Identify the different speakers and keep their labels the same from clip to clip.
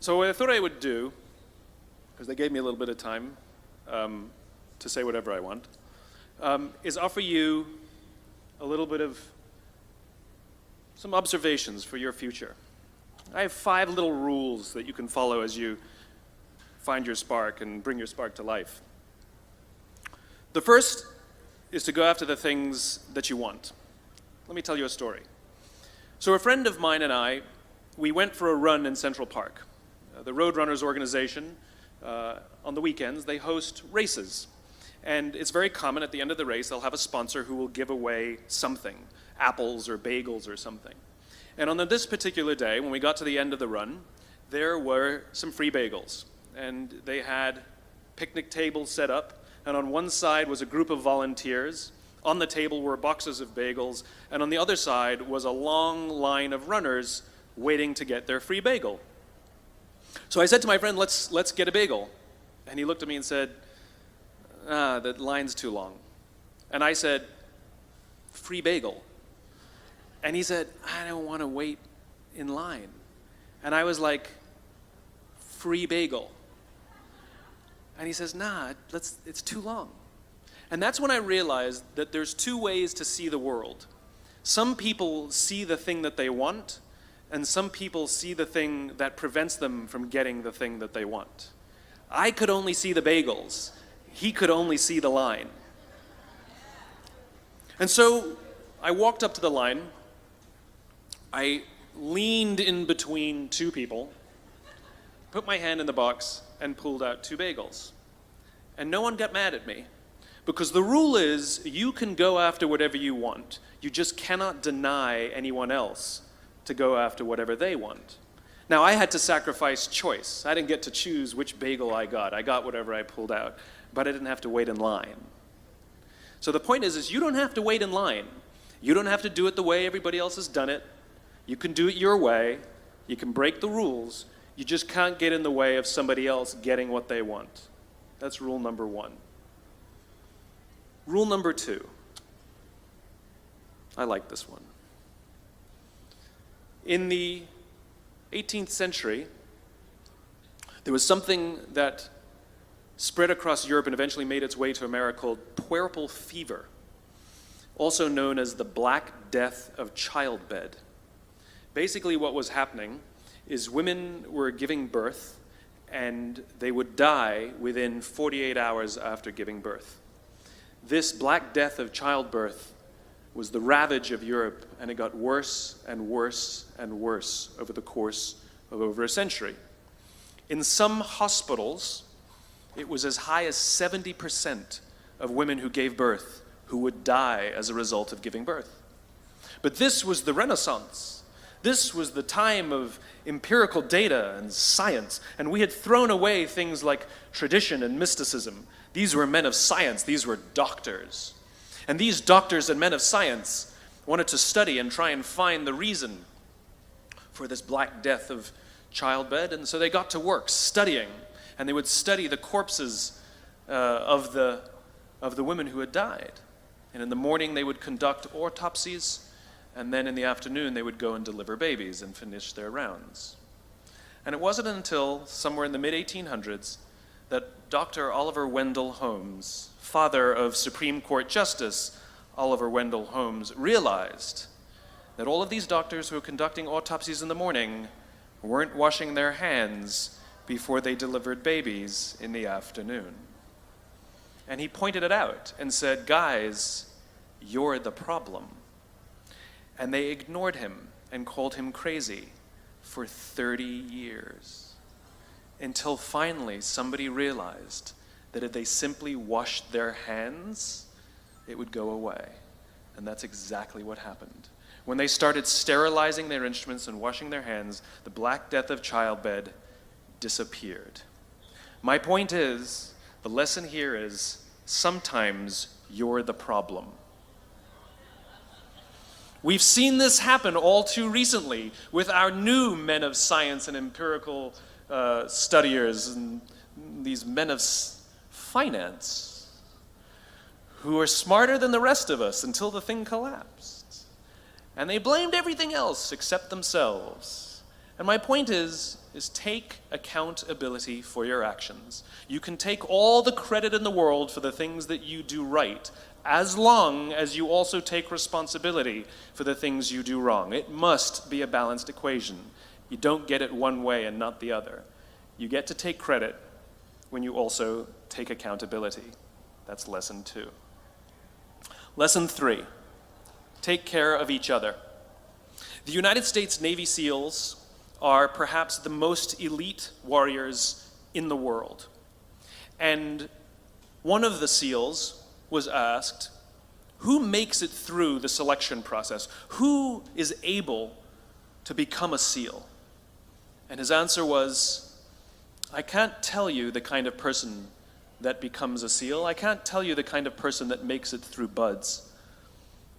Speaker 1: So what I thought I would do, because they gave me a little bit of time to say whatever I want, is offer you a little bit of some observations for your future. I have 5 little rules that you can follow as you find your spark and bring your spark to life. The first is to go after the things that you want. Let me tell you a story. So a friend of mine and I, we went for a run in Central Park. The Roadrunners organization, on the weekends, they host races. And it's very common at the end of the race, they'll have a sponsor who will give away something, apples or bagels or something. And on this particular day, when we got to the end of the run, there were some free bagels. And they had picnic tables set up, and on one side was a group of volunteers. On the table were boxes of bagels, and on the other side was a long line of runners waiting to get their free bagel. So I said to my friend, let's get a bagel. And he looked at me and said, that line's too long. And I said, free bagel. And he said, I don't want to wait in line. And I was like, free bagel. And he says, nah, it's too long. And that's when I realized that there's 2 ways to see the world. Some people see the thing that they want, and some people see the thing that prevents them from getting the thing that they want. I could only see the bagels. He could only see the line. And so I walked up to the line. I leaned in between 2 people, put my hand in the box, and pulled out 2 bagels. And no one got mad at me, because the rule is you can go after whatever you want. You just cannot deny anyone else to go after whatever they want. Now, I had to sacrifice choice. I didn't get to choose which bagel I got. I got whatever I pulled out, but I didn't have to wait in line. So the point is you don't have to wait in line. You don't have to do it the way everybody else has done it. You can do it your way. You can break the rules. You just can't get in the way of somebody else getting what they want. That's rule number 1. Rule number 2. I like this one. In the 18th century, there was something that spread across Europe and eventually made its way to America called puerperal fever, also known as the Black Death of childbed. Basically what was happening is women were giving birth and they would die within 48 hours after giving birth. This Black Death of childbirth was the ravage of Europe, and it got worse and worse and worse over the course of over a century. In some hospitals, it was as high as 70% of women who gave birth who would die as a result of giving birth. But this was the Renaissance. This was the time of empirical data and science, and we had thrown away things like tradition and mysticism. These were men of science. These were doctors. And these doctors and men of science wanted to study and try and find the reason for this Black Death of childbed, and so they got to work studying, and they would study the corpses of the women who had died. And in the morning they would conduct autopsies, and then in the afternoon they would go and deliver babies and finish their rounds. And it wasn't until somewhere in the mid-1800s that Dr. Oliver Wendell Holmes, father of Supreme Court Justice Oliver Wendell Holmes, realized that all of these doctors who were conducting autopsies in the morning weren't washing their hands before they delivered babies in the afternoon. And he pointed it out and said, guys, you're the problem. And they ignored him and called him crazy for 30 years. Until finally somebody realized that if they simply washed their hands, it would go away. And that's exactly what happened. When they started sterilizing their instruments and washing their hands, the Black Death of childbed disappeared. My point is, the lesson here is, sometimes you're the problem. We've seen this happen all too recently with our new men of science and empirical studiers and these men of finance who are smarter than the rest of us until the thing collapsed. And they blamed everything else except themselves. And my point is, is take accountability for your actions. You can take all the credit in the world for the things that you do right, as long as you also take responsibility for the things you do wrong. It must be a balanced equation. You don't get it one way and not the other. You get to take credit when you also take accountability. That's lesson 2. Lesson 3, take care of each other. The United States Navy SEALs are perhaps the most elite warriors in the world. And one of the SEALs was asked, who makes it through the selection process? Who is able to become a SEAL? And his answer was, I can't tell you the kind of person that becomes a SEAL. I can't tell you the kind of person that makes it through BUD/S.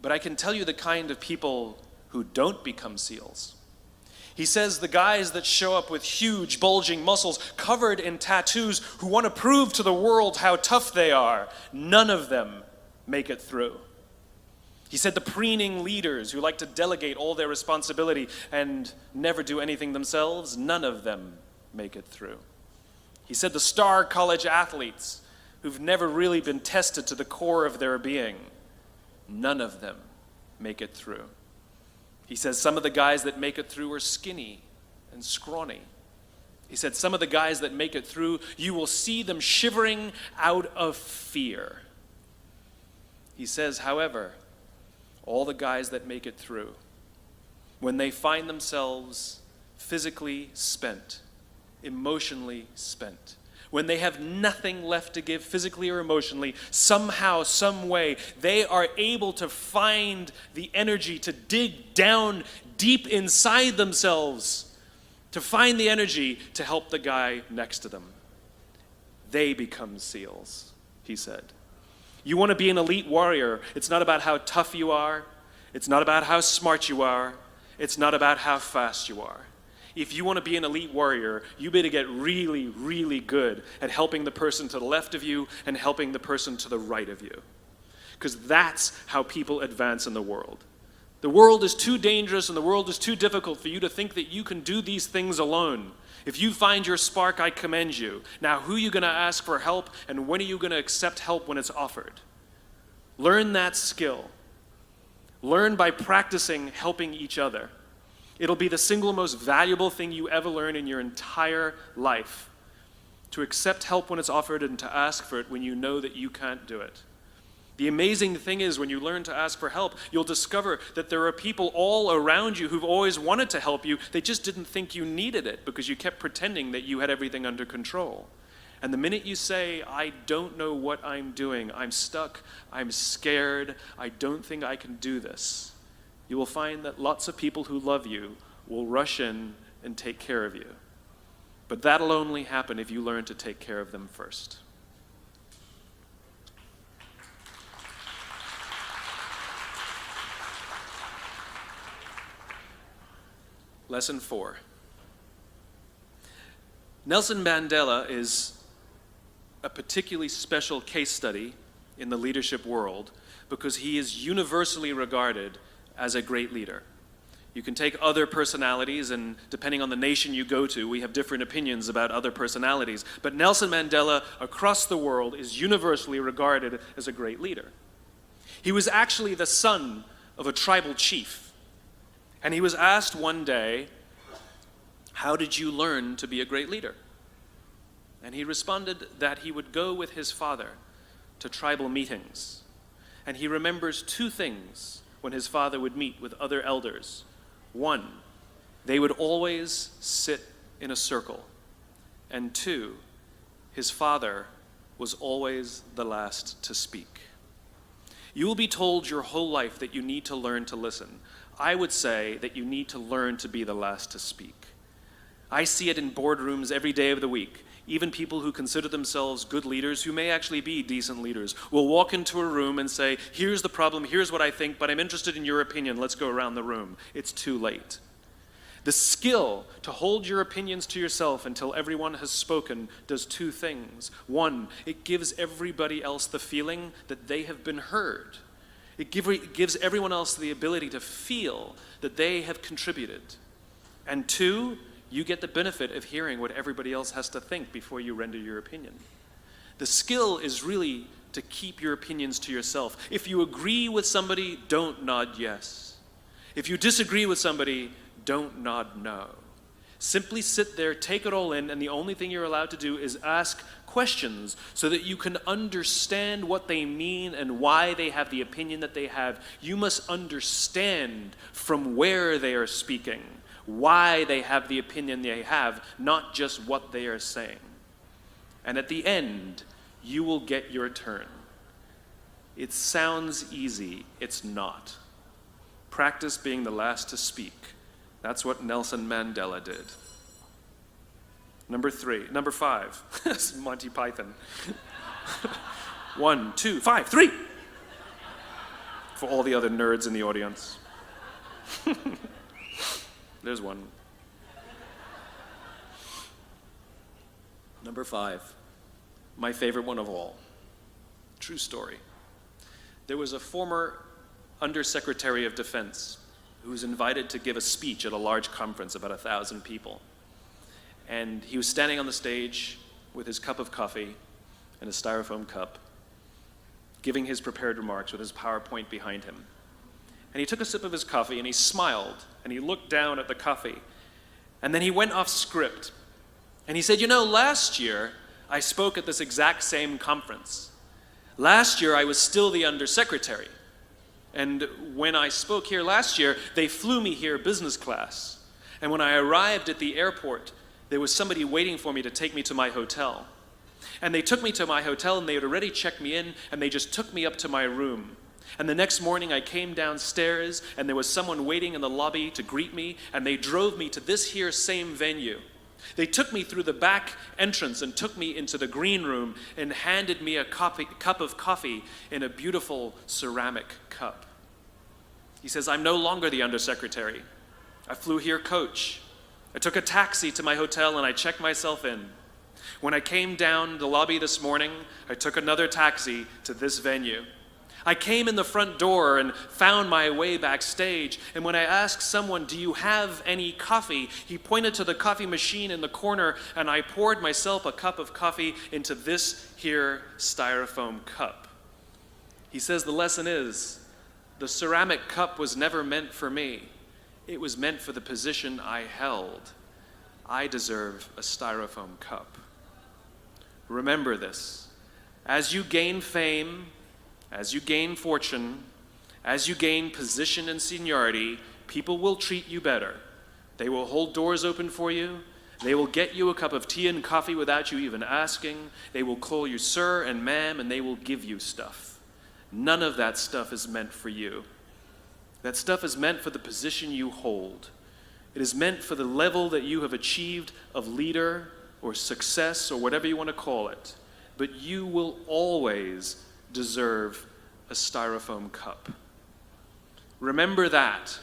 Speaker 1: But I can tell you the kind of people who don't become SEALs. He says the guys that show up with huge, bulging muscles, covered in tattoos, who want to prove to the world how tough they are, none of them make it through. He said the preening leaders who like to delegate all their responsibility and never do anything themselves, none of them make it through. He said the star college athletes who've never really been tested to the core of their being, none of them make it through. He says some of the guys that make it through are skinny and scrawny. He said some of the guys that make it through, you will see them shivering out of fear. He says, however, all the guys that make it through, when they find themselves physically spent, emotionally spent, when they have nothing left to give physically or emotionally, somehow, some way, they are able to find the energy to dig down deep inside themselves, to find the energy to help the guy next to them. They become SEALs, he said. You want to be an elite warrior. It's not about how tough you are. It's not about how smart you are. It's not about how fast you are. If you want to be an elite warrior, you better get really, really good at helping the person to the left of you and helping the person to the right of you. Because that's how people advance in the world. The world is too dangerous and the world is too difficult for you to think that you can do these things alone. If you find your spark, I commend you. Now, who are you going to ask for help, and when are you going to accept help when it's offered? Learn that skill. Learn by practicing helping each other. It'll be the single most valuable thing you ever learn in your entire life. To accept help when it's offered and to ask for it when you know that you can't do it. The amazing thing is when you learn to ask for help, you'll discover that there are people all around you who've always wanted to help you. They just didn't think you needed it because you kept pretending that you had everything under control. And the minute you say, I don't know what I'm doing, I'm stuck, I'm scared, I don't think I can do this, you will find that lots of people who love you will rush in and take care of you. But that'll only happen if you learn to take care of them first. Lesson 4. Nelson Mandela is a particularly special case study in the leadership world because he is universally regarded as a great leader. You can take other personalities, and depending on the nation you go to, we have different opinions about other personalities. But Nelson Mandela, across the world, is universally regarded as a great leader. He was actually the son of a tribal chief. And he was asked one day, how did you learn to be a great leader? And he responded that he would go with his father to tribal meetings. And he remembers 2 things when his father would meet with other elders. 1, they would always sit in a circle. And 2, his father was always the last to speak. You will be told your whole life that you need to learn to listen. I would say that you need to learn to be the last to speak. I see it in boardrooms every day of the week. Even people who consider themselves good leaders, who may actually be decent leaders, will walk into a room and say, here's the problem, here's what I think, but I'm interested in your opinion, let's go around the room. It's too late. The skill to hold your opinions to yourself until everyone has spoken does 2 things. 1, it gives everybody else the feeling that they have been heard. It gives everyone else the ability to feel that they have contributed. And 2, You get the benefit of hearing what everybody else has to think before you render your opinion. The skill is really to keep your opinions to yourself. If you agree with somebody, don't nod yes. If you disagree with somebody, don't nod no. Simply sit there, take it all in, and the only thing you're allowed to do is ask questions so that you can understand what they mean and why they have the opinion that they have. You must understand from where they are speaking, why they have the opinion they have, not just what they are saying. And at the end, you will get your turn. It sounds easy, it's not. Practice being the last to speak. That's what Nelson Mandela did. Number 5. This is Monty Python. 1, 2, 5, 3. For all the other nerds in the audience. There's one. Number 5. My favorite one of all. True story. There was a former Undersecretary of Defense who was invited to give a speech at a large conference, about 1,000 people. And he was standing on the stage with his cup of coffee and a styrofoam cup, giving his prepared remarks with his PowerPoint behind him. And he took a sip of his coffee and he smiled and he looked down at the coffee. And then he went off script. And he said, last year I spoke at this exact same conference. Last year I was still the undersecretary. And when I spoke here last year, they flew me here business class. And when I arrived at the airport, there was somebody waiting for me to take me to my hotel. And they took me to my hotel and they had already checked me in and they just took me up to my room. And the next morning I came downstairs and there was someone waiting in the lobby to greet me and they drove me to this here same venue. They took me through the back entrance and took me into the green room and handed me a cup of coffee in a beautiful ceramic cup. He says, I'm no longer the undersecretary. I flew here coach. I took a taxi to my hotel and I checked myself in. When I came down the lobby this morning, I took another taxi to this venue. I came in the front door and found my way backstage, and when I asked someone, do you have any coffee? He pointed to the coffee machine in the corner, and I poured myself a cup of coffee into this here styrofoam cup. He says the lesson is, the ceramic cup was never meant for me. It was meant for the position I held. I deserve a styrofoam cup. Remember this. As you gain fame, as you gain fortune, as you gain position and seniority, people will treat you better. They will hold doors open for you. They will get you a cup of tea and coffee without you even asking. They will call you sir and ma'am, and they will give you stuff. None of that stuff is meant for you. That stuff is meant for the position you hold. It is meant for the level that you have achieved of leader or success or whatever you want to call it. But you will always deserve a styrofoam cup. Remember that.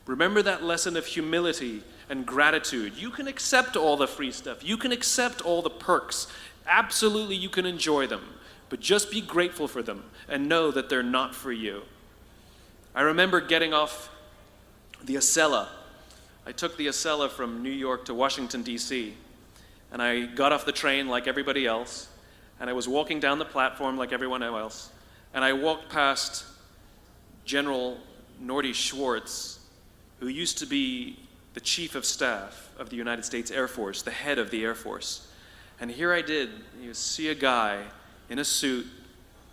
Speaker 1: Remember that lesson of humility and gratitude. You can accept all the free stuff. You can accept all the perks. Absolutely, you can enjoy them. But just be grateful for them and know that they're not for you. I remember getting off the Acela. I took the Acela from New York to Washington, D.C., and I got off the train like everybody else, and I was walking down the platform like everyone else, and I walked past General Norty Schwartz, who used to be the Chief of Staff of the United States Air Force, the head of the Air Force. And here I did, you see a guy in a suit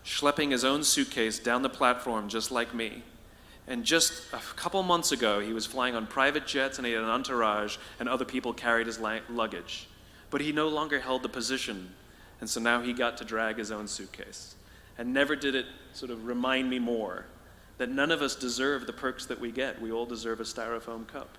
Speaker 1: schlepping his own suitcase down the platform just like me. And just a couple months ago, he was flying on private jets and he had an entourage and other people carried his luggage. But he no longer held the position. And so now he got to drag his own suitcase. And never did it sort of remind me more that none of us deserve the perks that we get. We all deserve a styrofoam cup.